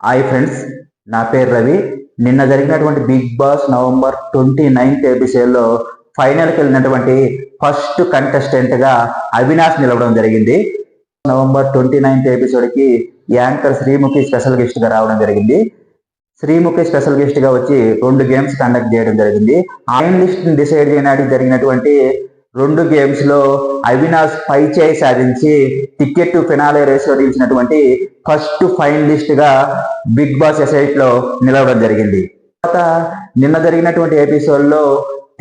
Hi friends, నా పేరు రవి. నిన్న జరిగినటువంటి బిగ్ బాస్ నవంబర్ 29th ఎపిసోడ్లో ఫైనల్కి వెళ్ళినటువంటి ఫస్ట్ కంటెస్టెంట్గా అవినాష్ నిలవడం జరిగింది. నవంబర్ 29th ఎపిసోడ్కి యాంకర్ శ్రీముఖి స్పెషల్ గెస్ట్గా రావడం జరిగింది. శ్రీముఖి స్పెషల్ గెస్ట్గా వచ్చి 2 గేమ్స్ కండక్ట్ చేయడం జరిగింది. ఆయన లిస్ట్ని డిసైడ్ చేయడానికి జరిగినటువంటి 2 గేమ్స్ లో అవినాష్ పై చేయి సాధించి టికెట్ ఫినాలే రేస్ లో నిలిచినటువంటి ఫస్ట్ ఫైనలిస్ట్ గా బిగ్ బాస్ ఎసైట్ లో నిలవడం జరిగింది. తర్వాత నిన్న జరిగినటువంటి ఎపిసోడ్ లో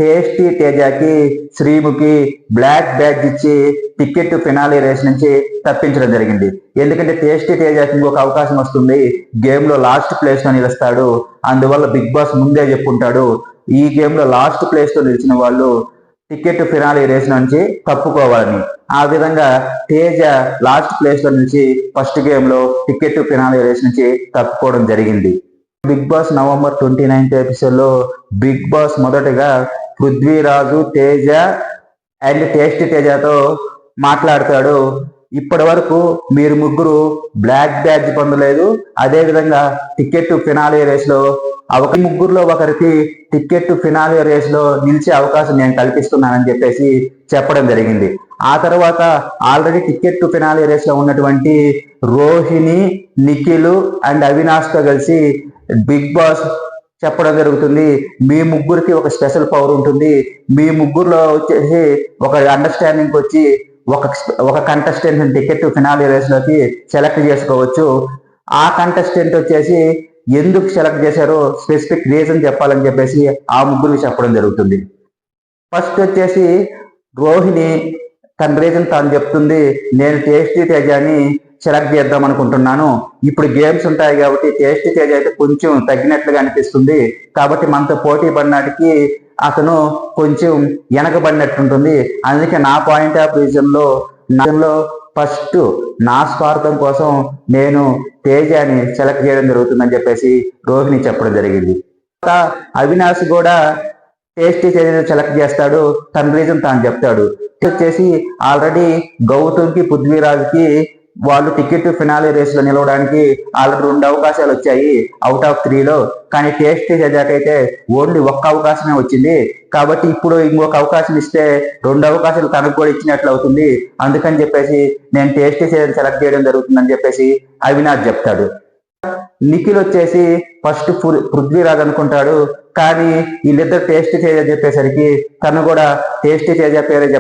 టేస్టీ తేజకి శ్రీముఖి బ్లాక్ బ్యాడ్జ్ ఇచ్చి టికెట్ ఫినాలే రేస్ నుంచి తప్పించడం జరిగింది. ఎందుకంటే టేస్టీ తేజకి ఇంకొక అవకాశం వస్తుంది, గేమ్ లో లాస్ట్ ప్లేస్ లో నిలుస్తాడు, అందువల్ల బిగ్ బాస్ ముందే చెప్పుంటాడు ఈ గేమ్ లో లాస్ట్ ప్లేస్ లో నిలిచిన వాళ్ళు టికెట్ ఫినాలే రేస్ నుంచి తప్పుకోవాలని. ఆ విధంగా తేజ లాస్ట్ ప్లేస్ లో నుంచి ఫస్ట్ గేమ్ లో టికెట్ ఫినాలే రేస్ నుంచి తప్పుకోవడం జరిగింది. Big Boss November 29th episode లో బిగ్ బాస్ మొదటగా పృథ్వీరాజు, తేజ అండ్ టేస్టీ తేజతో మాట్లాడతాడు. ఇప్పటి వరకు మీరు ముగ్గురు బ్లాక్ బ్యాడ్జ్ పొందలేదు, అదే విధంగా టికెట్ ఫినాలే రేస్ లో ముగ్గురులో ఒకరికి టికెట్ ఫినాలే రేస్ లో నిలిచే అవకాశం నేను కల్పిస్తున్నానని చెప్పేసి చెప్పడం జరిగింది. ఆ తర్వాత ఆల్రెడీ టికెట్ ఫినాలే రేస్ లో ఉన్నటువంటి రోహిణి, నిఖిల్ అండ్ అవినాష్ తో కలిసి బిగ్ బాస్ చెప్పడం జరుగుతుంది, మీ ముగ్గురికి ఒక స్పెషల్ పవర్ ఉంటుంది, మీ ముగ్గురులో వచ్చేసి ఒక అండర్స్టాండింగ్ వచ్చి ఒక కంటెస్టెంట్ టికెట్ ఫినాలే రేస్ లోకి సెలెక్ట్ చేసుకోవచ్చు. ఆ కంటెస్టెంట్ వచ్చేసి ఎందుకు సెలెక్ట్ చేశారో స్పెసిఫిక్ రీజన్ చెప్పాలని చెప్పేసి ఆ ముగ్గురికి చెప్పడం జరుగుతుంది. ఫస్ట్ వచ్చేసి రోహిణి తన రీజన్ తాను చెప్తుంది, నేను టేస్టీ తేజని సెలెక్ట్ చేద్దాం అనుకుంటున్నాను, ఇప్పుడు గేమ్స్ ఉంటాయి కాబట్టి టేస్టీ తేజ అయితే కొంచెం తగ్గినట్లుగా అనిపిస్తుంది, కాబట్టి మనతో పోటీ పడినాటికి అతను కొంచెం వెనకబడినట్టుంటుంది, అందుకే నా పాయింట్ ఆఫ్ రీజన్ లో ఫస్ట్ నా స్వార్థం కోసం నేను తేజని సెలెక్ట్ చేయడం జరుగుతుందని చెప్పేసి రోహిణి చెప్పడం జరిగింది. అవినాష్ కూడా టేస్టీ తేజని సెలెక్ట్ చేస్తాడు, తన రీజన్ తాను చెప్తాడు. వచ్చేసి ఆల్రెడీ గౌతమ్కి, పృథ్వీరాజ్కి వాళ్ళు టికెట్ ఫినాలే రేస్ లో నిలవడానికి ఆల్రెడీ 2 అవకాశాలు వచ్చాయి అవుట్ ఆఫ్ 3లో, కానీ టేస్టీ తేజకైతే ఓన్లీ 1 అవకాశమే వచ్చింది, కాబట్టి ఇప్పుడు ఇంకొక అవకాశం ఇస్తే 2 అవకాశాలు తనకు కూడా ఇచ్చినట్లు అవుతుంది, అందుకని చెప్పేసి నేను టేస్టీ తేజని సెలెక్ట్ చేయడం జరుగుతుందని చెప్పేసి అవినాష్ చెప్తాడు. నిఖిల్ వచ్చేసి ఫస్ట్ పృథ్వీరాజ్ అనుకుంటాడు, కానీ వీళ్ళిద్దరు టేస్టీ తేజ చెప్పేసరికి తను కూడా టేస్టీ తేజ పేరే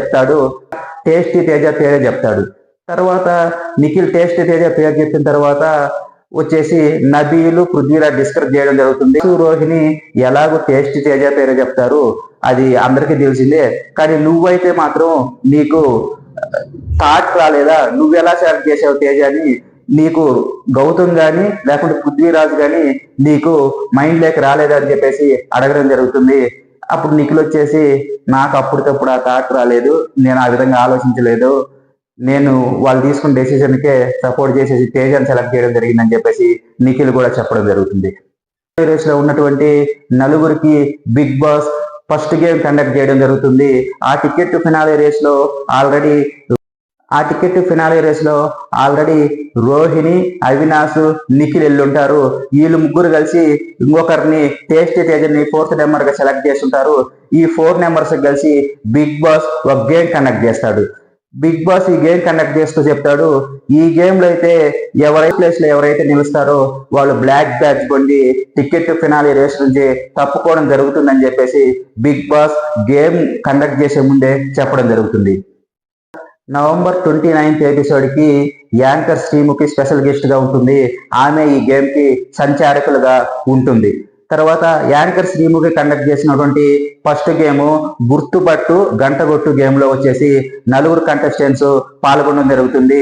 చెప్తాడు. తర్వాత నిఖిల్ టేస్టీ తేజ పేరు చెప్పిన తర్వాత వచ్చేసి నబీలు, పృథ్వీరాజ్ డిస్కస్ చేయడం జరుగుతుంది. రోహిణి ఎలాగో టేస్టీ తేజ పేరే చెప్తారు, అది అందరికీ తెలిసిందే, కానీ నువ్వైతే మాత్రం నీకు థాట్ రాలేదా, నువ్వు ఎలా సెలెక్ట్ చేసావు తేజని, నీకు గౌతమ్ గాని లేకుంటే పృథ్వీరాజ్ గాని నీకు మైండ్ లేక రాలేదా అని చెప్పేసి అడగడం జరుగుతుంది. అప్పుడు నిఖిల్ వచ్చేసి నాకు అప్పటికప్పుడు ఆ థాట్ రాలేదు, నేను ఆ విధంగా ఆలోచించలేదు, నేను వాళ్ళు తీసుకున్న డెసిషన్కే సపోర్ట్ చేసేసి తేజని సెలెక్ట్ చేయడం జరిగిందని చెప్పేసి నిఖిల్ కూడా చెప్పడం జరుగుతుంది. రేస్ లో ఉన్నటువంటి 4గురికి Bigg Boss first game conduct చేయడం జరుగుతుంది. ఆ టికెట్ ఫినాలే రేస్ లో ఆల్రెడీ రోహిణి, అవినాష్, నిఖిల్ వెళ్ళుంటారు. వీళ్ళు ముగ్గురు కలిసి ఇంకొకరిని టేస్టీ తేజని 4th నెంబర్ గా సెలెక్ట్ చేస్తుంటారు. ఈ 4 నెంబర్స్ కలిసి బిగ్ బాస్ ఒక గేమ్ కండక్ట్ చేస్తాడు. బిగ్ బాస్ ఈ గేమ్ కండక్ట్ చేస్తూ చెప్తాడు, ఈ గేమ్ లో అయితే ఎవరైతే నిలుస్తారో వాళ్ళు బ్లాక్ బ్యాడ్జ్ పొంది టికెట్ ఫినాలే రేస్ నుంచి తప్పుకోవడం జరుగుతుందని చెప్పేసి బిగ్ బాస్ గేమ్ కండక్ట్ చేసే ముందే చెప్పడం జరుగుతుంది. నవంబర్ 29th ఎపిసోడ్ కి యాంకర్ శ్రీముఖి స్పెషల్ గెస్ట్ గా ఉంటుంది, ఆమె ఈ గేమ్ కి సంచారకులుగా ఉంటుంది. తర్వాత యాంకర్ శ్రీముఖి కండక్ట్ చేసినటువంటి ఫస్ట్ గేమ్ గుర్తుపట్టు గంటగొట్టు గేమ్ లో వచ్చేసి 4 కంటెస్టెంట్స్ పాల్గొనడం జరుగుతుంది.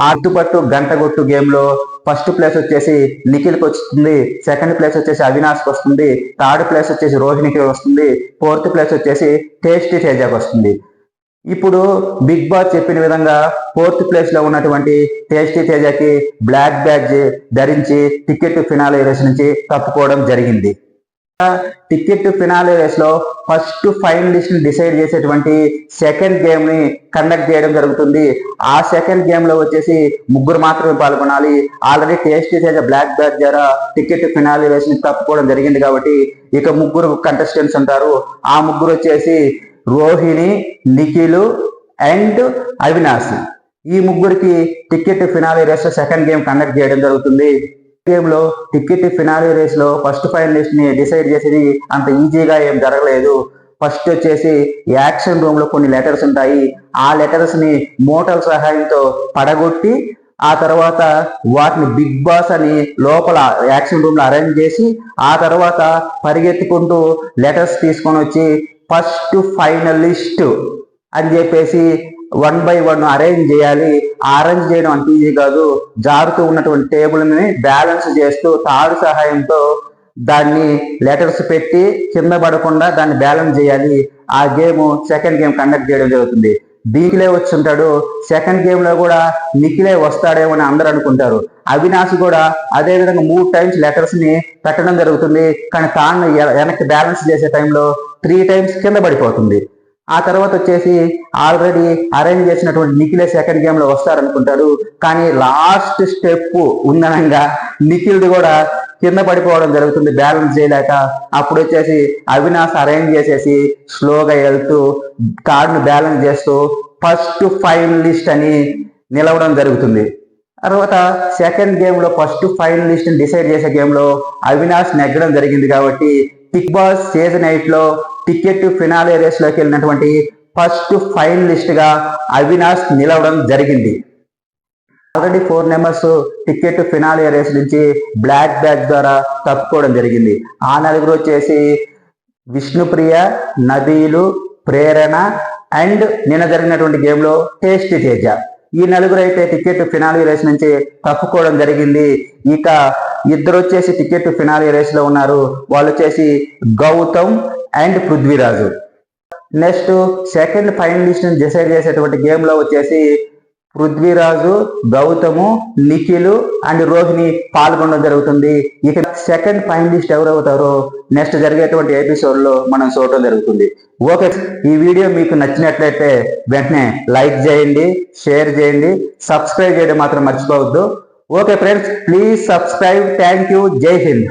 ఆ గుర్తుపట్టు గంటగొట్టు గేమ్ లో ఫస్ట్ ప్లేస్ వచ్చేసి నిఖిల్కి వస్తుంది, సెకండ్ ప్లేస్ వచ్చేసి అవినాష్కి వస్తుంది, థర్డ్ ప్లేస్ వచ్చేసి రోహిణికి వస్తుంది, 4th ప్లేస్ వచ్చేసి టేస్టీ తేజకి వస్తుంది. ఇప్పుడు బిగ్ బాస్ చెప్పిన విధంగా 4th ప్లేస్ లో ఉన్నటువంటి టేస్టీ తేజకి బ్లాక్ బ్యాడ్జ్ ధరించి టికెట్ ఫినాలే రేస్ నుంచి తప్పుకోవడం జరిగింది. టికెట్ ఫినాలే రేస్ లో ఫస్ట్ ఫైనలిస్ట్ ని డిసైడ్ చేసేటువంటి సెకండ్ గేమ్ ని కండక్ట్ చేయడం జరుగుతుంది. ఆ సెకండ్ గేమ్ లో వచ్చేసి ముగ్గురు మాత్రమే పాల్గొనాలి. ఆల్రెడీ టేస్ట్ చేసే బ్లాక్ బ్యాక్ ద్వారా టికెట్ ఫినాలే రేస్ ని తప్పుకోవడం జరిగింది కాబట్టి ఇక ముగ్గురు కంటెస్టెంట్స్ ఉంటారు. ఆ ముగ్గురు వచ్చేసి రోహిణి, నిఖిల్ అండ్ అవినాష్. ఈ ముగ్గురికి టికెట్ ఫినాలే రేస్ లో సెకండ్ గేమ్ కండక్ట్ చేయడం జరుగుతుంది. గేమ్ లో టికెట్ ఫినాలే రేస్ లో ఫస్ట్ ఫైనలిస్ట్ ని డిసైడ్ చేసేది అంత ఈజీగా ఏం జరగలేదు. ఫస్ట్ వచ్చేసి యాక్షన్ రూమ్ లో కొన్ని లెటర్స్ ఉంటాయి. ఆ లెటర్స్ ని మోటల సహాయంతో పడగొట్టి ఆ తర్వాత వాటిని బిగ్ బాస్ అని లోపల యాక్షన్ రూమ్ లో అరేంజ్ చేసి ఆ తర్వాత పరిగెత్తుకుంటూ లెటర్స్ తీసుకొని వచ్చి ఫస్ట్ ఫైనలిస్ట్ అని చెప్పేసి 1 by 1 అరేంజ్ చేయాలి. అరేంజ్ చేయడం అంత ఈజీ కాదు. జారుతూ ఉన్నటువంటి టేబుల్ ని బ్యాలెన్స్ చేస్తూ తాడు సహాయంతో దాన్ని లెటర్స్ పెట్టి కింద పడకుండా దాన్ని బ్యాలెన్స్ చేయాలి. ఆ గేమ్ సెకండ్ గేమ్ కండక్ట్ చేయడం జరుగుతుంది. నిఖిలే వచ్చి ఉంటాడు. సెకండ్ గేమ్ లో కూడా నిఖిలే వస్తాడేమో అని అందరూ అనుకుంటారు. అవినాష్ కూడా అదే విధంగా 3 times లెటర్స్ ని పెట్టడం జరుగుతుంది. కానీ తాను వెనక్కి బ్యాలెన్స్ చేసే టైంలో 3 times కింద పడిపోతుంది. ఆ తర్వాత వచ్చేసి ఆల్రెడీ అరేంజ్ చేసినటువంటి నిఖిలే సెకండ్ గేమ్ లో వస్తారనుకుంటారు. కానీ లాస్ట్ స్టెప్ ఉందనంగా నిఖిల్ది కూడా కింద పడిపోవడం జరుగుతుంది బ్యాలెన్స్ చేయలేక. అప్పుడు వచ్చేసి అవినాష్ అరేంజ్ చేసేసి స్లోగా వెళ్తూ కార్డును బ్యాలెన్స్ చేస్తూ ఫస్ట్ ఫైనలిస్ట్ అని నిలవడం జరుగుతుంది. తర్వాత సెకండ్ గేమ్ లో ఫస్ట్ ఫైనలిస్ట్ ని డిసైడ్ చేసే గేమ్ లో అవినాష్ నెగ్గడం జరిగింది కాబట్టి బిగ్ బాస్ సీజన్ 8 లో టికెట్ ఫినాలే రేస్ లోకి వెళ్ళినటువంటి ఫస్ట్ ఫైనలిస్ట్ గా అవినాష్ నిలవడం జరిగింది. Already 4 members ticket finale race నుంచి బ్లాక్ బ్యాక్ ద్వారా తప్పుకోవడం జరిగింది. ఆ నలుగురు వచ్చేసి విష్ణుప్రియ, నబీలు, ప్రేరణ అండ్ నిన్న జరిగినటువంటి గేమ్ లో టేస్ట్ తేజ. ఈ నలుగురు అయితే టికెట్ ఫినాలే రేస్ నుంచి తప్పుకోవడం జరిగింది. ఇక ఇద్దరు వచ్చేసి టికెట్ ఫినాలే రేస్ లో ఉన్నారు. వాళ్ళు వచ్చేసి Gautham and Prithviraj. Next second finalist ని డిసైడ్ చేసేటువంటి గేమ్ లో వచ్చేసి పృథ్వీరాజు, గౌతము, నిఖిల్ అండ్ రోహిణి పాల్గొనడం జరుగుతుంది. ఇక సెకండ్ ఫైనలిస్ట్ ఎవరవుతారో నెక్స్ట్ జరిగేటువంటి ఎపిసోడ్ లో మనం చూడటం జరుగుతుంది. ఓకే, ఈ వీడియో మీకు నచ్చినట్లయితే వెంటనే లైక్ చేయండి, షేర్ చేయండి, సబ్స్క్రైబ్ చేయడం మాత్రం మర్చిపోవద్దు. Okay friends, please subscribe. Thank you. జై హింద్.